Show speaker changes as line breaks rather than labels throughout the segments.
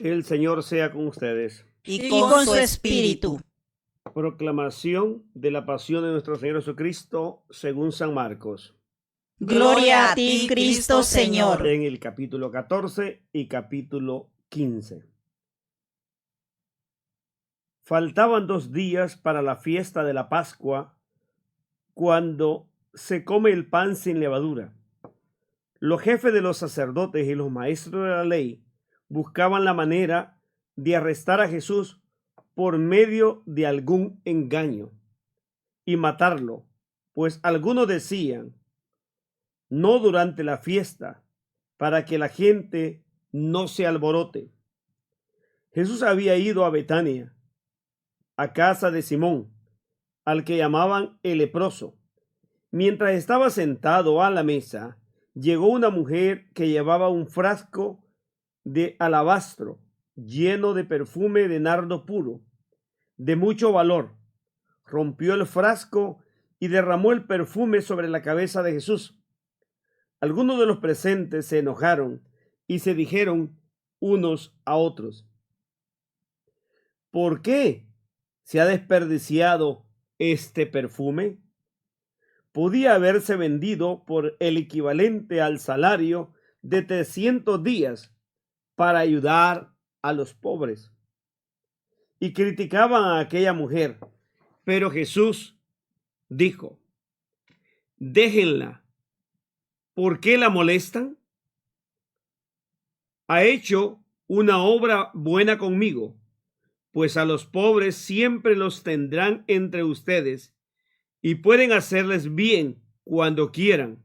El Señor sea con ustedes.
Y con su espíritu.
Proclamación de la pasión de nuestro Señor Jesucristo según San Marcos.
Gloria a ti, Cristo Señor.
En el capítulo 14 y capítulo 15. Faltaban 2 días para la fiesta de la Pascua, cuando se come el pan sin levadura. Los jefes de los sacerdotes y los maestros de la ley buscaban la manera de arrestar a Jesús por medio de algún engaño y matarlo, pues algunos decían: no durante la fiesta, para que la gente no se alborote. Jesús había ido a Betania, a casa de Simón, al que llamaban el leproso. Mientras estaba sentado a la mesa, llegó una mujer que llevaba un frasco de alabastro lleno de perfume de nardo puro, de mucho valor. Rompió el frasco y derramó el perfume sobre la cabeza de Jesús. Algunos de los presentes se enojaron y se dijeron unos a otros: ¿por qué se ha desperdiciado este perfume? Podía haberse vendido por el equivalente al salario de 300 días para ayudar a los pobres. Y criticaban a aquella mujer, pero Jesús dijo: déjenla. ¿Por qué la molestan? Ha hecho una obra buena conmigo, pues a los pobres siempre los tendrán entre ustedes y pueden hacerles bien cuando quieran,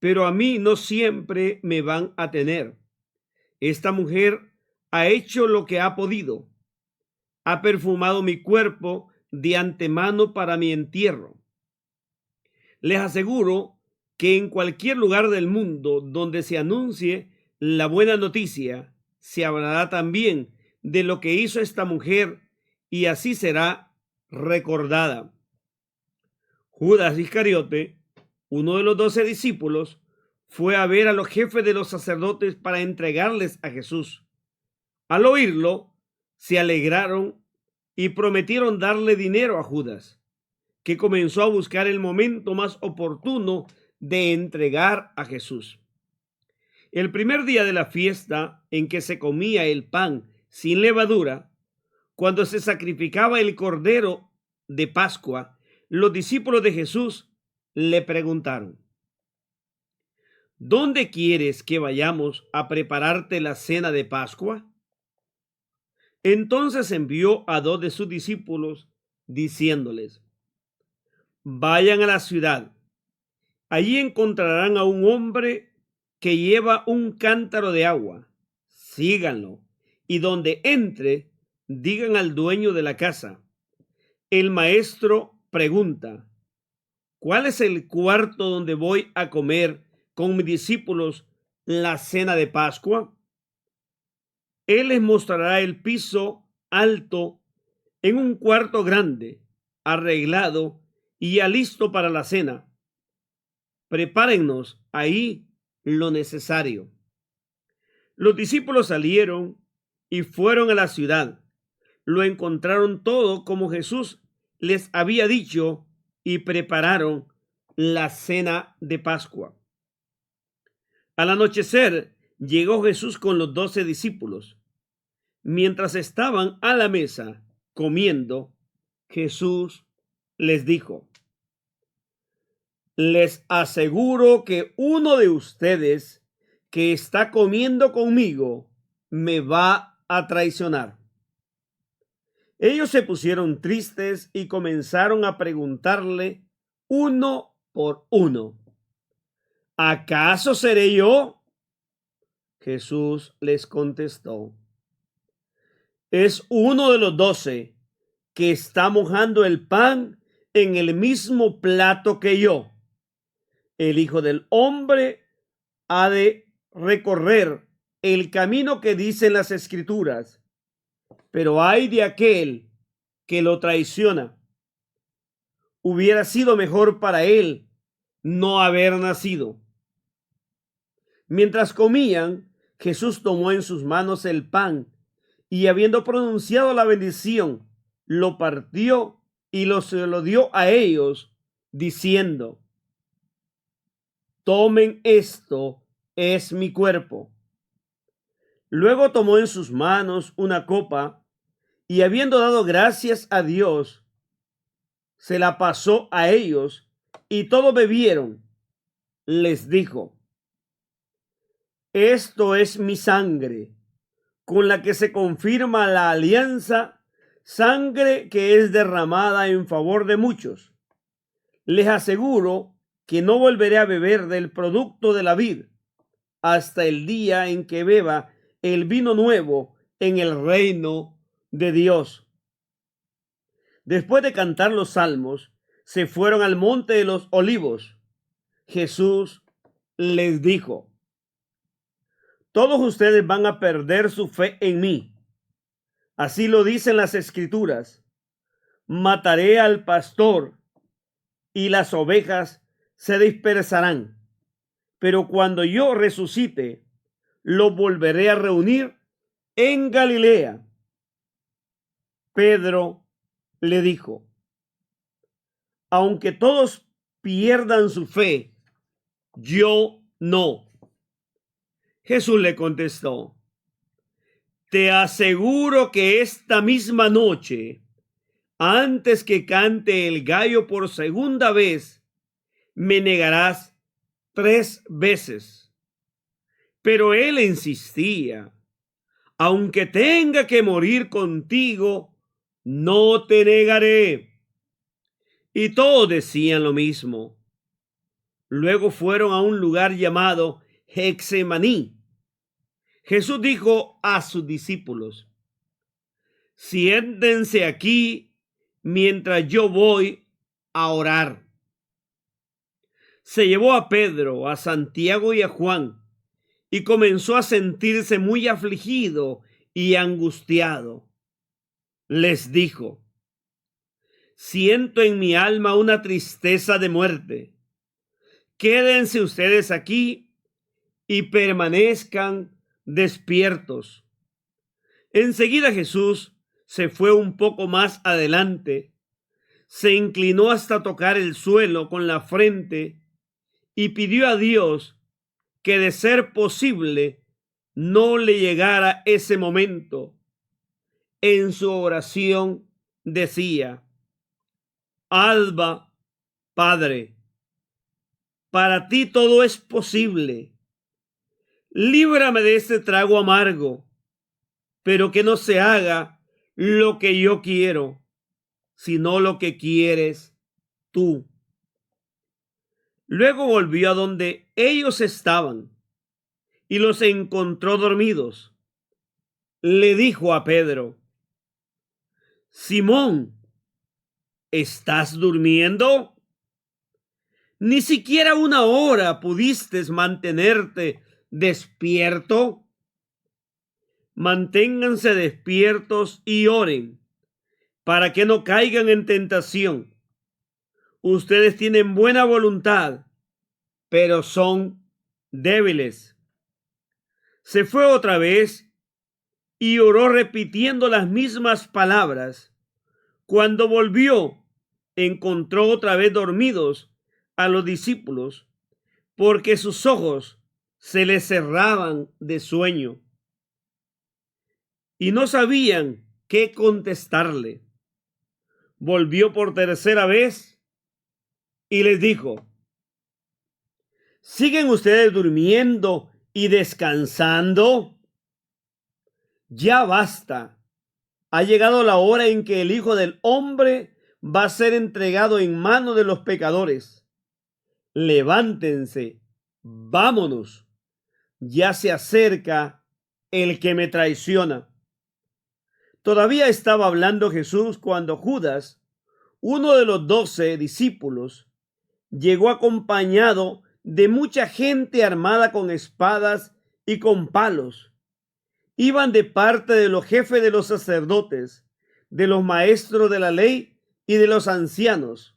pero a mí no siempre me van a tener. Esta mujer ha hecho lo que ha podido. Ha perfumado mi cuerpo de antemano para mi entierro. Les aseguro que en cualquier lugar del mundo donde se anuncie la buena noticia, se hablará también de lo que hizo esta mujer, y así será recordada. Judas Iscariote, uno de los 12 discípulos, fue a ver a los jefes de los sacerdotes para entregarles a Jesús. Al oírlo, se alegraron y prometieron darle dinero a Judas, que comenzó a buscar el momento más oportuno de entregar a Jesús. El primer día de la fiesta, en que se comía el pan sin levadura, cuando se sacrificaba el cordero de Pascua, los discípulos de Jesús le preguntaron: ¿dónde quieres que vayamos a prepararte la cena de Pascua? Entonces envió a 2 de sus discípulos, diciéndoles: vayan a la ciudad. Allí encontrarán a un hombre que lleva un cántaro de agua. Síganlo, y donde entre, digan al dueño de la casa: el maestro pregunta: ¿cuál es el cuarto donde voy a comer con mis discípulos la cena de Pascua? Él les mostrará el piso alto en un cuarto grande, arreglado y ya listo para la cena. Prepárennos ahí lo necesario. Los discípulos salieron y fueron a la ciudad. Lo encontraron todo como Jesús les había dicho y prepararon la cena de Pascua. Al anochecer llegó Jesús con los 12 discípulos. Mientras estaban a la mesa comiendo, Jesús les dijo: les aseguro que uno de ustedes que está comiendo conmigo me va a traicionar. Ellos se pusieron tristes y comenzaron a preguntarle uno por uno: ¿acaso seré yo? Jesús les contestó: es uno de los 12 que está mojando el pan en el mismo plato que yo. El Hijo del Hombre ha de recorrer el camino que dicen las Escrituras, pero ay de aquel que lo traiciona. Hubiera sido mejor para él no haber nacido. Mientras comían, Jesús tomó en sus manos el pan y habiendo pronunciado la bendición, lo partió y se lo dio a ellos, diciendo: tomen esto, es mi cuerpo. Luego tomó en sus manos una copa, y habiendo dado gracias a Dios, se la pasó a ellos, y todos bebieron. Les dijo: esto es mi sangre, con la que se confirma la alianza, sangre que es derramada en favor de muchos. Les aseguro que no volveré a beber del producto de la vid hasta el día en que beba el vino nuevo en el reino de Dios. Después de cantar los salmos, se fueron al monte de los olivos. Jesús les dijo: todos ustedes van a perder su fe en mí. Así lo dicen las Escrituras: mataré al pastor y las ovejas se dispersarán. Pero cuando yo resucite, los volveré a reunir en Galilea. Pedro le dijo: aunque todos pierdan su fe, yo no. Jesús le contestó: te aseguro que esta misma noche, antes que cante el gallo por segunda vez, me negarás 3 veces. Pero él insistía: aunque tenga que morir contigo, no te negaré. Y todos decían lo mismo. Luego fueron a un lugar llamado Getsemaní. Jesús dijo a sus discípulos: siéntense aquí mientras yo voy a orar. Se llevó a Pedro, a Santiago y a Juan, y comenzó a sentirse muy afligido y angustiado. Les dijo: siento en mi alma una tristeza de muerte. Quédense ustedes aquí y permanezcan despiertos. Enseguida Jesús se fue un poco más adelante, se inclinó hasta tocar el suelo con la frente y pidió a Dios que, de ser posible, no le llegara ese momento. En su oración decía: Abba, Padre, para ti todo es posible. Líbrame de este trago amargo, pero que no se haga lo que yo quiero, sino lo que quieres tú. Luego volvió a donde ellos estaban y los encontró dormidos. Le dijo a Pedro: Simón, ¿estás durmiendo? ¿Ni siquiera una hora pudiste mantenerte despierto? Manténganse despiertos y oren, para que no caigan en tentación. Ustedes tienen buena voluntad, pero son débiles. Se fue otra vez y oró repitiendo las mismas palabras. Cuando volvió, encontró otra vez dormidos a los discípulos, porque sus ojos se les cerraban de sueño y no sabían qué contestarle. Volvió por tercera vez y les dijo: ¿siguen ustedes durmiendo y descansando? Ya basta. Ha llegado la hora en que el Hijo del Hombre va a ser entregado en manos de los pecadores. Levántense, vámonos. Ya se acerca el que me traiciona. Todavía estaba hablando Jesús cuando Judas, uno de los 12 discípulos, llegó acompañado de mucha gente armada con espadas y con palos. Iban de parte de los jefes de los sacerdotes, de los maestros de la ley y de los ancianos.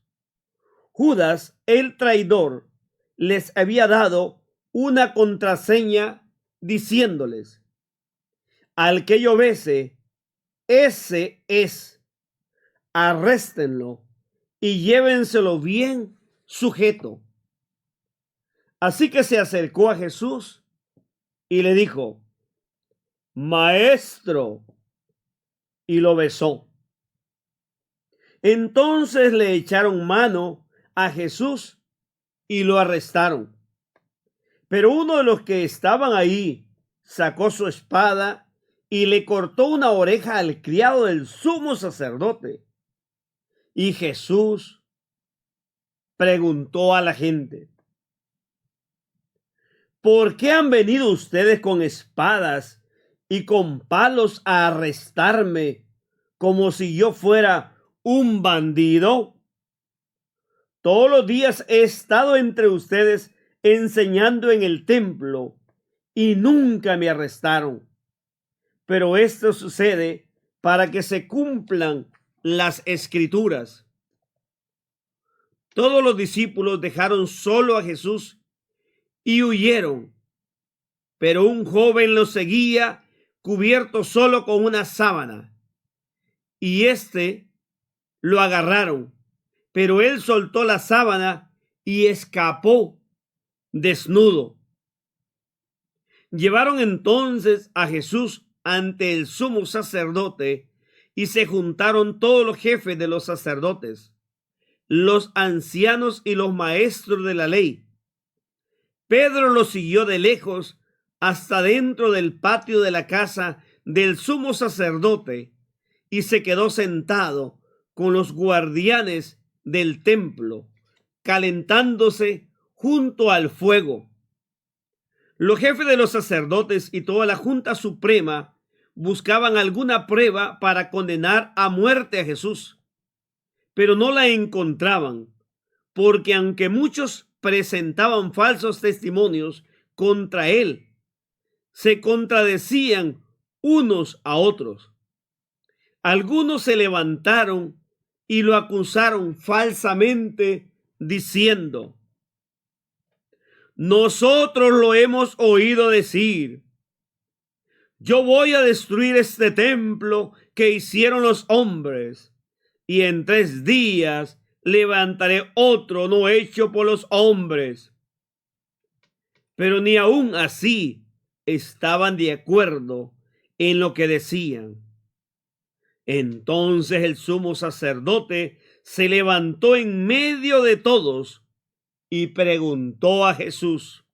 Judas, el traidor, les había dado una contraseña diciéndoles: al que yo bese, ese es. Arréstenlo y llévenselo bien sujeto. Así que se acercó a Jesús y le dijo: Maestro, y lo besó. Entonces le echaron mano a Jesús y lo arrestaron. Pero uno de los que estaban ahí sacó su espada y le cortó una oreja al criado del sumo sacerdote. Y Jesús preguntó a la gente: ¿por qué han venido ustedes con espadas y con palos a arrestarme como si yo fuera un bandido? Todos los días he estado entre ustedes enseñando en el templo y nunca me arrestaron. Pero esto sucede para que se cumplan las escrituras. Todos los discípulos dejaron solo a Jesús y huyeron. Pero un joven lo seguía, cubierto solo con una sábana. Y lo agarraron, pero él soltó la sábana y escapó desnudo. Llevaron entonces a Jesús ante el sumo sacerdote y se juntaron todos los jefes de los sacerdotes, los ancianos y los maestros de la ley. Pedro lo siguió de lejos hasta dentro del patio de la casa del sumo sacerdote y se quedó sentado con los guardianes del templo, calentándose junto al fuego. Los jefes de los sacerdotes y toda la Junta Suprema buscaban alguna prueba para condenar a muerte a Jesús, pero no la encontraban, porque aunque muchos presentaban falsos testimonios contra él, se contradecían unos a otros. Algunos se levantaron y lo acusaron falsamente, diciendo: nosotros lo hemos oído decir: yo voy a destruir este templo que hicieron los hombres, y en 3 días levantaré otro no hecho por los hombres. Pero ni aún así estaban de acuerdo en lo que decían. Entonces el sumo sacerdote se levantó en medio de todos y preguntó a Jesús: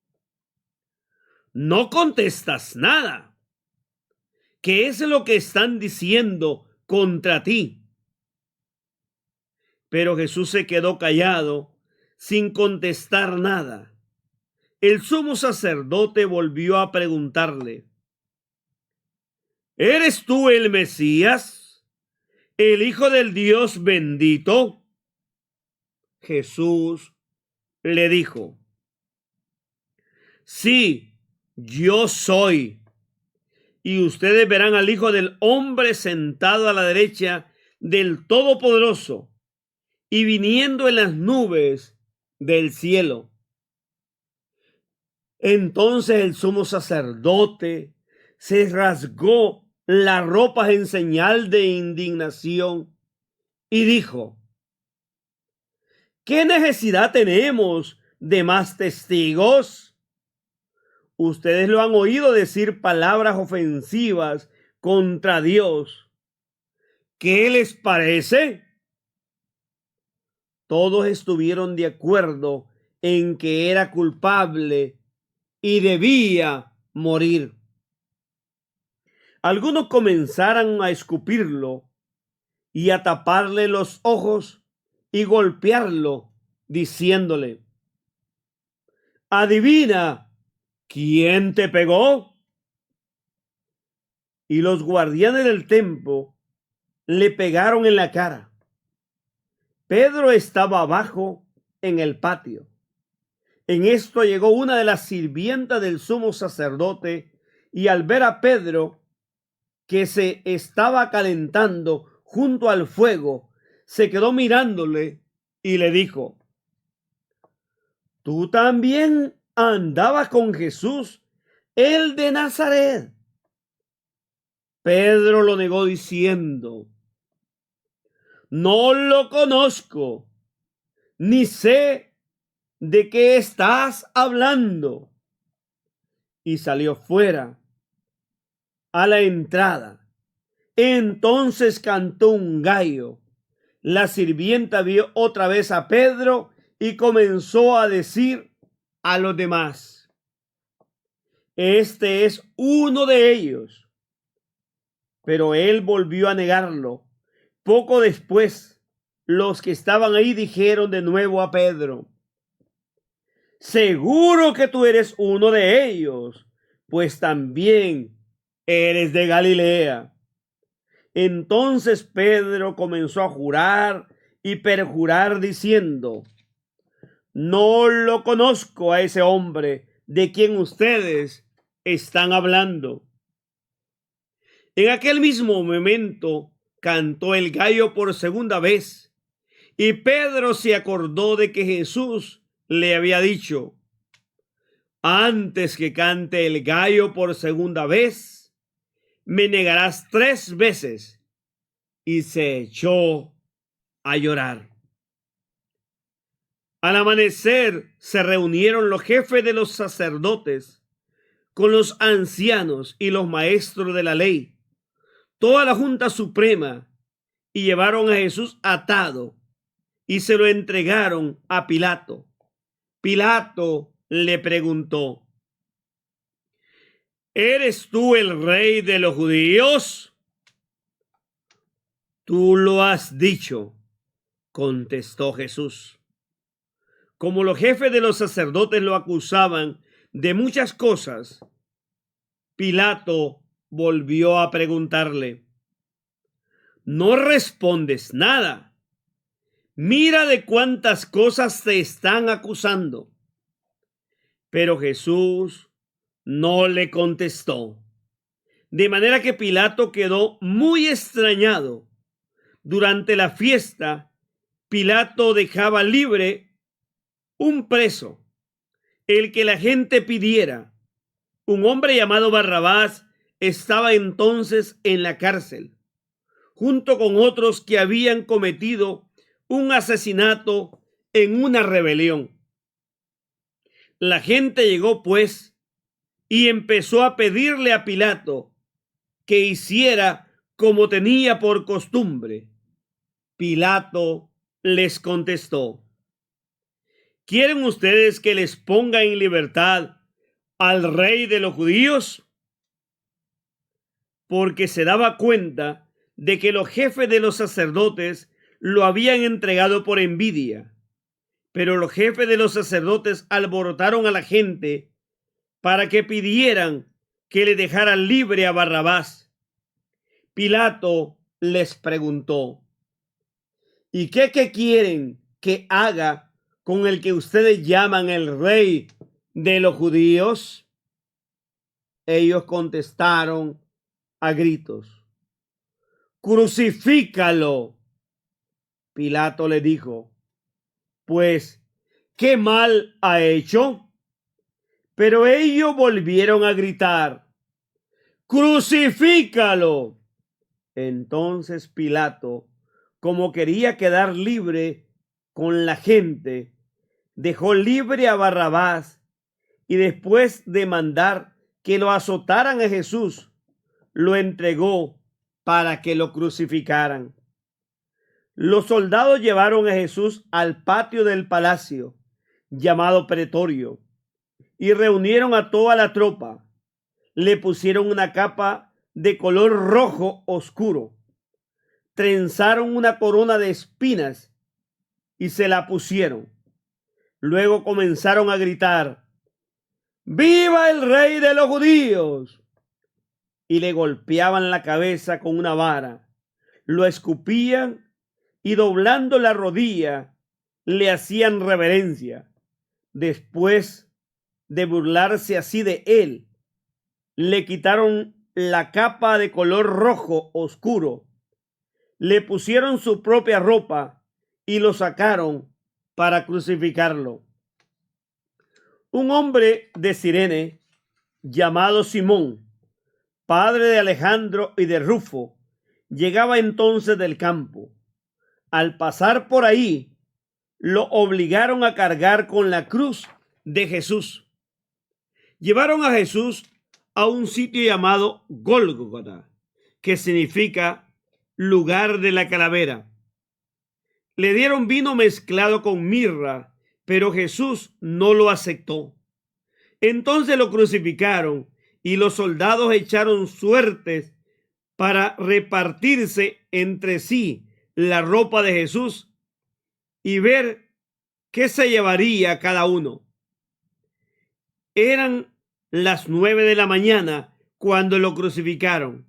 ¿no contestas nada? ¿Qué es lo que están diciendo contra ti? Pero Jesús se quedó callado sin contestar nada. El sumo sacerdote volvió a preguntarle: ¿eres tú el Mesías, el Hijo del Dios bendito? Jesús le dijo: sí, yo soy. Y ustedes verán al Hijo del Hombre sentado a la derecha del Todopoderoso y viniendo en las nubes del cielo. Entonces el sumo sacerdote se rasgó las ropas en señal de indignación y dijo: ¿qué necesidad tenemos de más testigos? Ustedes lo han oído decir palabras ofensivas contra Dios. ¿Qué les parece? Todos estuvieron de acuerdo en que era culpable y debía morir. Algunos comenzaron a escupirlo y a taparle los ojos y golpearlo, diciéndole: adivina, ¿quién te pegó? Y los guardianes del templo le pegaron en la cara. Pedro estaba abajo en el patio. En esto llegó una de las sirvientas del sumo sacerdote y al ver a Pedro que se estaba calentando junto al fuego, se quedó mirándole y le dijo: ¿tú también andabas con Jesús, el de Nazaret? Pedro lo negó diciendo: no lo conozco, ni sé de qué estás hablando. Y salió fuera a la entrada. Entonces cantó un gallo. La sirvienta vio otra vez a Pedro y comenzó a decir a los demás: este es uno de ellos. Pero él volvió a negarlo. Poco después, los que estaban ahí dijeron de nuevo a Pedro: seguro que tú eres uno de ellos, pues también eres de Galilea. Entonces Pedro comenzó a jurar y perjurar diciendo: no lo conozco a ese hombre de quien ustedes están hablando. En aquel mismo momento cantó el gallo por segunda vez, y Pedro se acordó de que Jesús le había dicho: antes que cante el gallo por segunda vez, me negarás 3 veces. Y se echó a llorar. Al amanecer se reunieron los jefes de los sacerdotes con los ancianos y los maestros de la ley, toda la Junta Suprema, y llevaron a Jesús atado y se lo entregaron a Pilato. Pilato le preguntó: ¿eres tú el rey de los judíos? Tú lo has dicho, contestó Jesús. Como los jefes de los sacerdotes lo acusaban de muchas cosas, Pilato volvió a preguntarle: ¿no respondes nada? Mira de cuántas cosas te están acusando. Pero Jesús no le contestó. De manera que Pilato quedó muy extrañado. Durante la fiesta, Pilato dejaba libre un preso, el que la gente pidiera. Un hombre llamado Barrabás estaba entonces en la cárcel, junto con otros que habían cometido un asesinato en una rebelión. La gente llegó, pues, y empezó a pedirle a Pilato que hiciera como tenía por costumbre. Pilato les contestó: ¿quieren ustedes que les ponga en libertad al rey de los judíos? Porque se daba cuenta de que los jefes de los sacerdotes lo habían entregado por envidia. Pero los jefes de los sacerdotes alborotaron a la gente para que pidieran que le dejaran libre a Barrabás. Pilato les preguntó: ¿y qué quieren que haga con el que ustedes llaman el rey de los judíos? Ellos contestaron a gritos: ¡crucifícalo! Pilato le dijo: pues, ¿qué mal ha hecho? Pero ellos volvieron a gritar: ¡crucifícalo! Entonces Pilato, como quería quedar libre con la gente, dejó libre a Barrabás, y después de mandar que lo azotaran a Jesús, lo entregó para que lo crucificaran. Los soldados llevaron a Jesús al patio del palacio, llamado Pretorio, y reunieron a toda la tropa. Le pusieron una capa de color rojo oscuro, trenzaron una corona de espinas y se la pusieron. Luego comenzaron a gritar: ¡viva el rey de los judíos! Y le golpeaban la cabeza con una vara, lo escupían y, doblando la rodilla, le hacían reverencia. Después de burlarse así de él, le quitaron la capa de color rojo oscuro, le pusieron su propia ropa y lo sacaron para crucificarlo. Un hombre de Cirene, llamado Simón, padre de Alejandro y de Rufo, llegaba entonces del campo. Al pasar por ahí, lo obligaron a cargar con la cruz de Jesús. Llevaron a Jesús a un sitio llamado Gólgota, que significa lugar de la calavera. Le dieron vino mezclado con mirra, pero Jesús no lo aceptó. Entonces lo crucificaron y los soldados echaron suertes para repartirse entre sí la ropa de Jesús y ver qué se llevaría cada uno. Eran las 9 de la mañana cuando lo crucificaron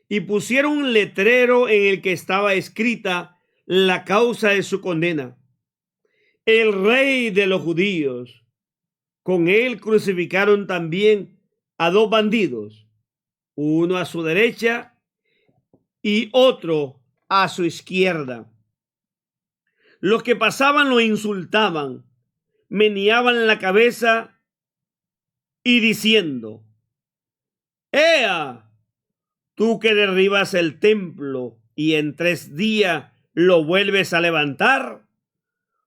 y pusieron un letrero en el que estaba escrita la causa de su condena: el rey de los judíos. Con él crucificaron también a 2 bandidos, uno a su derecha y otro a su izquierda. Los que pasaban lo insultaban, meneaban la cabeza y diciendo: ¡Ea! Tú que derribas el templo y en 3 días lo vuelves a levantar,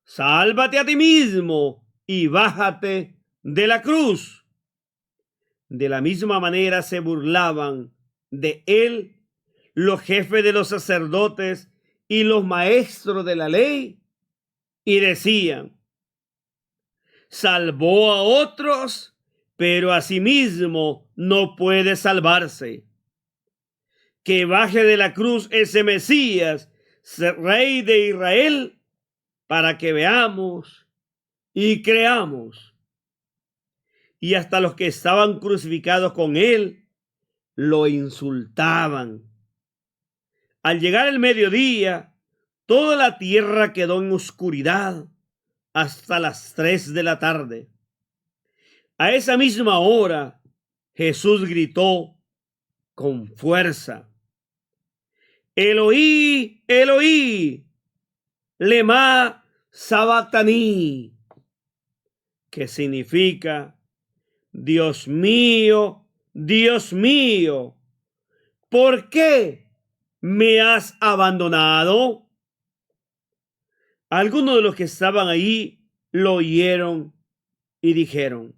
sálvate a ti mismo y bájate de la cruz. De la misma manera se burlaban de él los jefes de los sacerdotes y los maestros de la ley, y decían: salvó a otros, pero a sí mismo no puede salvarse. Que baje de la cruz ese Mesías, Rey de Israel, para que veamos y creamos. Y hasta los que estaban crucificados con él lo insultaban. Al llegar el mediodía, toda la tierra quedó en oscuridad hasta las 3 de la tarde. A esa misma hora, Jesús gritó con fuerza: Eloí, Eloí, lema sabactani, que significa: Dios mío, ¿por qué me has abandonado? Algunos de los que estaban ahí lo oyeron y dijeron: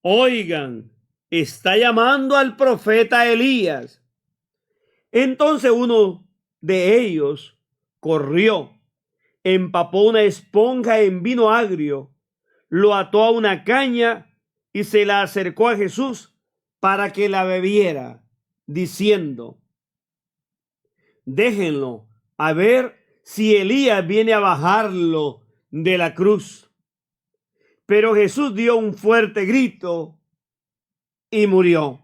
oigan, está llamando al profeta Elías. Entonces uno de ellos corrió, empapó una esponja en vino agrio, lo ató a una caña y se la acercó a Jesús para que la bebiera, diciendo: déjenlo, a ver si Elías viene a bajarlo de la cruz. Pero Jesús dio un fuerte grito y murió.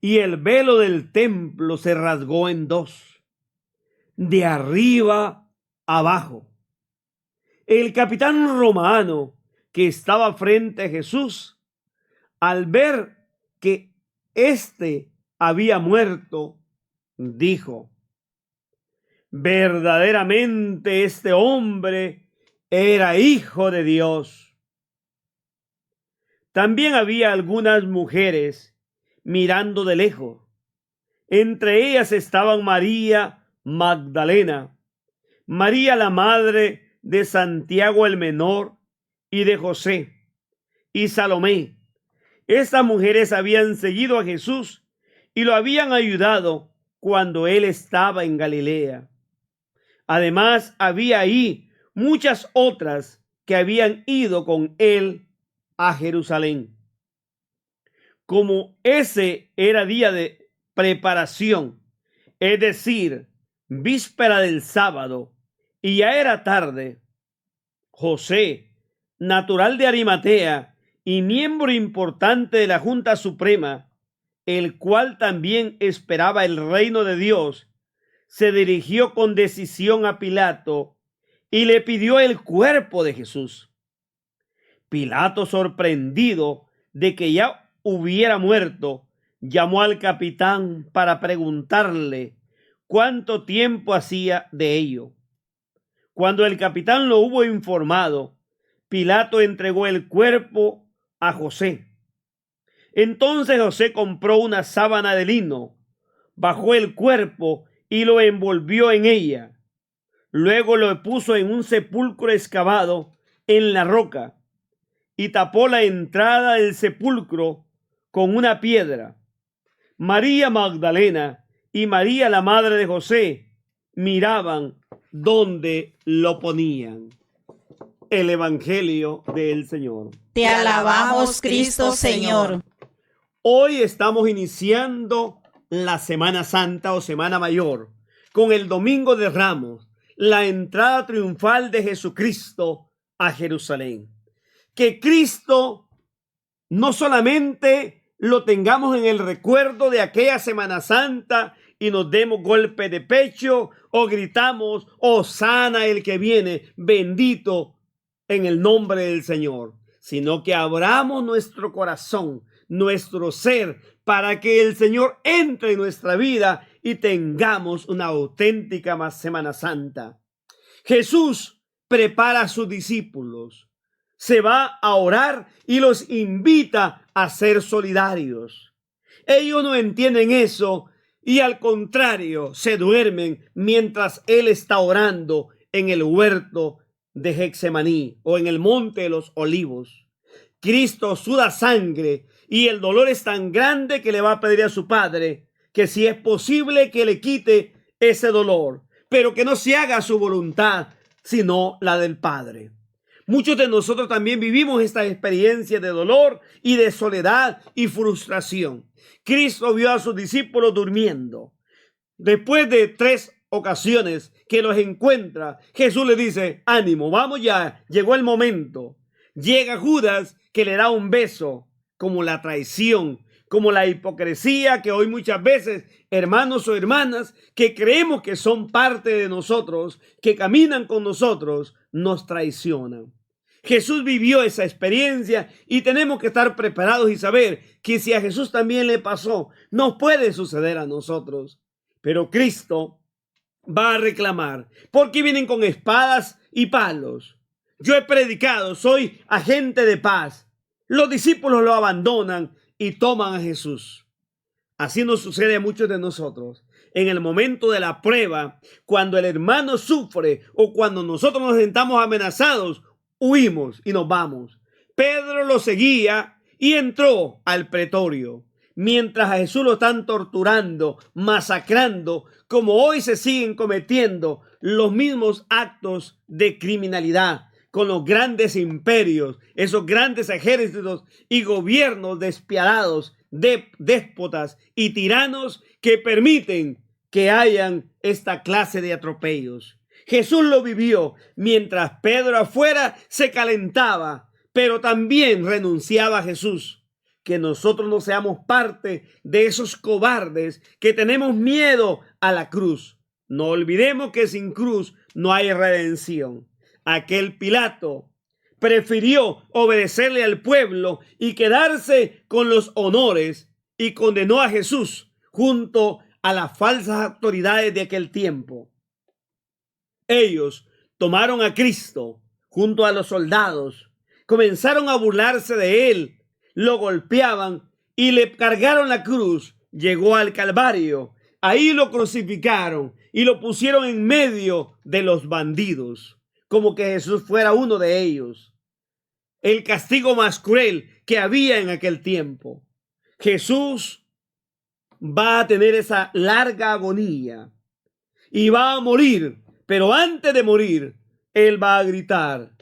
Y el velo del templo se rasgó en 2, de arriba abajo. El capitán romano que estaba frente a Jesús, al ver que éste había muerto, dijo: verdaderamente este hombre era hijo de Dios. También había algunas mujeres mirando de lejos. Entre ellas estaban María Magdalena, María la madre de Santiago el menor y de José, y Salomé. Estas mujeres habían seguido a Jesús y lo habían ayudado cuando él estaba en Galilea. Además, había ahí muchas otras que habían ido con él a Jerusalén. Como ese era día de preparación, es decir, víspera del sábado, y ya era tarde, José, natural de Arimatea y miembro importante de la Junta Suprema, el cual también esperaba el reino de Dios, se dirigió con decisión a Pilato y le pidió el cuerpo de Jesús. Pilato, sorprendido de que ya hubiera muerto, llamó al capitán para preguntarle cuánto tiempo hacía de ello. Cuando el capitán lo hubo informado, Pilato entregó el cuerpo a José. Entonces José compró una sábana de lino, bajó el cuerpo y lo envolvió en ella. Luego lo puso en un sepulcro excavado en la roca y tapó la entrada del sepulcro con una piedra. María Magdalena y María, la madre de José, miraban dónde lo ponían. El Evangelio del Señor.
Te alabamos, Cristo Señor.
Hoy estamos iniciando la Semana Santa o Semana Mayor con el Domingo de Ramos, la entrada triunfal de Jesucristo a Jerusalén. Que Cristo no solamente lo tengamos en el recuerdo de aquella Semana Santa y nos demos golpe de pecho o gritamos, Hosana el que viene, bendito en el nombre del Señor, sino que abramos nuestro corazón, nuestro ser, para que el Señor entre en nuestra vida y tengamos una auténtica Semana Santa. Jesús prepara a sus discípulos, se va a orar y los invita a ser solidarios. Ellos no entienden eso y al contrario se duermen mientras Él está orando en el huerto de Getsemaní o en el monte de los olivos. Cristo suda sangre y el dolor es tan grande que le va a pedir a su Padre que si es posible que le quite ese dolor, pero que no se haga su voluntad sino la del Padre. Muchos de nosotros también vivimos esta experiencia de dolor y de soledad y frustración. Cristo vio a sus discípulos durmiendo. Después de 3 ocasiones que los encuentra, Jesús le dice, ánimo, vamos ya, llegó el momento. Llega Judas que le da un beso, como la traición, como la hipocresía que hoy muchas veces hermanos o hermanas que creemos que son parte de nosotros, que caminan con nosotros, nos traicionan. Jesús vivió esa experiencia y tenemos que estar preparados y saber que si a Jesús también le pasó, no puede suceder a nosotros. Pero Cristo va a reclamar, porque vienen con espadas y palos. Yo he predicado, soy agente de paz. Los discípulos lo abandonan y toman a Jesús. Así nos sucede a muchos de nosotros. En el momento de la prueba, cuando el hermano sufre o cuando nosotros nos sentamos amenazados, huimos y nos vamos. Pedro lo seguía y entró al pretorio. Mientras a Jesús lo están torturando, masacrando, como hoy se siguen cometiendo los mismos actos de criminalidad con los grandes imperios, esos grandes ejércitos y gobiernos despiadados, déspotas y tiranos que permiten que hayan esta clase de atropellos. Jesús lo vivió mientras Pedro afuera se calentaba, pero también renunciaba a Jesús. Que nosotros no seamos parte de esos cobardes que tenemos miedo a la cruz. No olvidemos que sin cruz no hay redención. Aquel Pilato prefirió obedecerle al pueblo y quedarse con los honores y condenó a Jesús junto a las falsas autoridades de aquel tiempo. Ellos tomaron a Cristo junto a los soldados, comenzaron a burlarse de él, lo golpeaban y le cargaron la cruz. Llegó al Calvario, ahí lo crucificaron y lo pusieron en medio de los bandidos, como que Jesús fuera uno de ellos. El castigo más cruel que había en aquel tiempo. Jesús va a tener esa larga agonía y va a morir, pero antes de morir, Él va a gritar,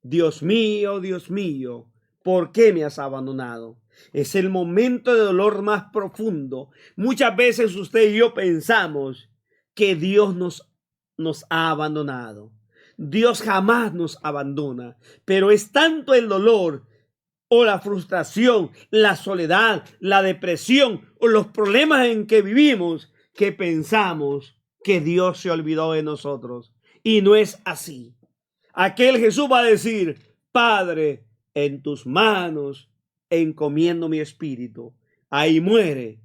Dios mío, ¿por qué me has abandonado? Es el momento de dolor más profundo. Muchas veces usted y yo pensamos que Dios nos ha abandonado. Dios jamás nos abandona, pero es tanto el dolor o la frustración, la soledad, la depresión o los problemas en que vivimos que pensamos que Dios se olvidó de nosotros. Y no es así. Aquel Jesús va a decir, Padre, en tus manos encomiendo mi espíritu. Ahí muere.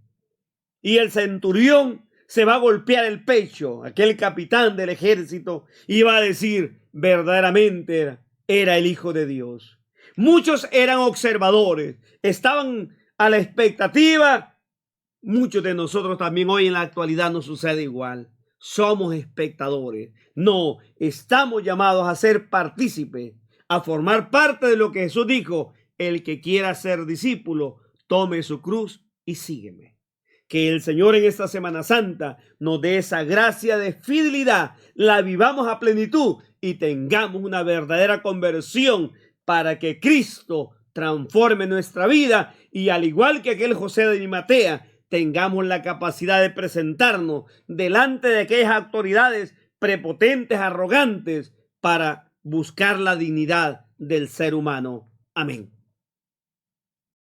Y el centurión se va a golpear el pecho, aquel capitán del ejército, y va a decir, verdaderamente era el Hijo de Dios. Muchos eran observadores, estaban a la expectativa. Muchos de nosotros también hoy en la actualidad nos sucede igual. Somos espectadores. No, estamos llamados a ser partícipes, a formar parte de lo que Jesús dijo: el que quiera ser discípulo, tome su cruz y sígueme. Que el Señor en esta Semana Santa nos dé esa gracia de fidelidad, la vivamos a plenitud y tengamos una verdadera conversión para que Cristo transforme nuestra vida y, al igual que aquel José de Arimatea, tengamos la capacidad de presentarnos delante de aquellas autoridades prepotentes, arrogantes, para buscar la dignidad del ser humano. Amén.